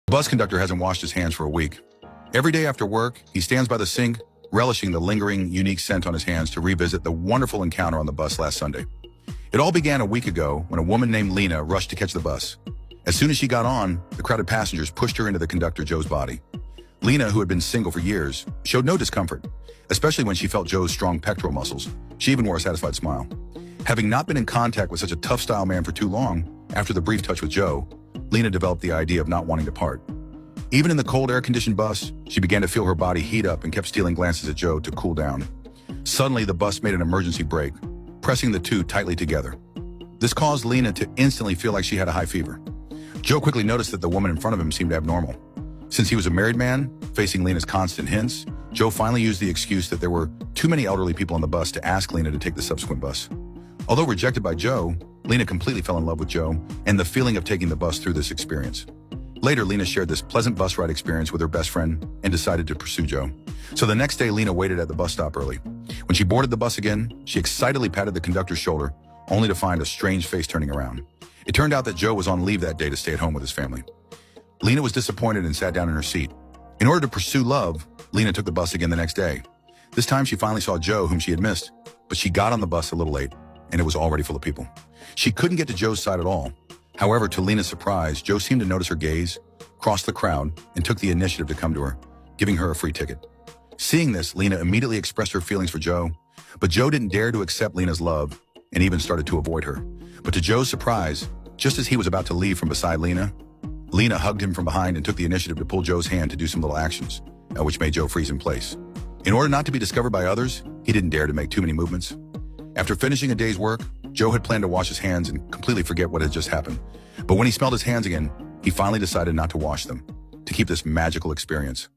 The bus conductor hasn't washed his hands for a week. Every day after work, he stands by the sink, relishing the lingering, unique scent on his hands to revisit the wonderful encounter on the bus last Sunday. It all began a week ago when a woman named Lena rushed to catch the bus. As soon as she got on, the crowded passengers pushed her into the conductor Joe's body. Lena, who had been single for years, showed no discomfort, especially when she felt Joe's strong pectoral muscles. She even wore a satisfied smile. Having not been in contact with such a tough-style man for too long, after the brief touch with Joe, Lena developed the idea of not wanting to part. Even in the cold air-conditioned bus, she began to feel her body heat up and kept stealing glances at Joe to cool down. Suddenly, the bus made an emergency brake, pressing the two tightly together. This caused Lena to instantly feel like she had a high fever. Joe quickly noticed that the woman in front of him seemed abnormal. Since he was a married man, facing Lena's constant hints, Joe finally used the excuse that there were too many elderly people on the bus to ask Lena to take the subsequent bus. Although rejected by Joe, Lena completely fell in love with Joe and the feeling of taking the bus through this experience. Later, Lena shared this pleasant bus ride experience with her best friend and decided to pursue Joe. So the next day, Lena waited at the bus stop early. When she boarded the bus again, she excitedly patted the conductor's shoulder, only to find a strange face turning around. It turned out that Joe was on leave that day to stay at home with his family. Lena was disappointed and sat down in her seat. In order to pursue love, Lena took the bus again the next day. This time she finally saw Joe, whom she had missed, but she got on the bus a little late, and it was already full of people. She couldn't get to Joe's side at all. However, to Lena's surprise, Joe seemed to notice her gaze, crossed the crowd, and took the initiative to come to her, giving her a free ticket. Seeing this, Lena immediately expressed her feelings for Joe, but Joe didn't dare to accept Lena's love and even started to avoid her. But to Joe's surprise, just as he was about to leave from beside Lena hugged him from behind and took the initiative to pull Joe's hand to do some little actions, which made Joe freeze in place. In order not to be discovered by others, he didn't dare to make too many movements. After finishing a day's work, Joe had planned to wash his hands and completely forget what had just happened. But when he smelled his hands again, he finally decided not to wash them, to keep this magical experience.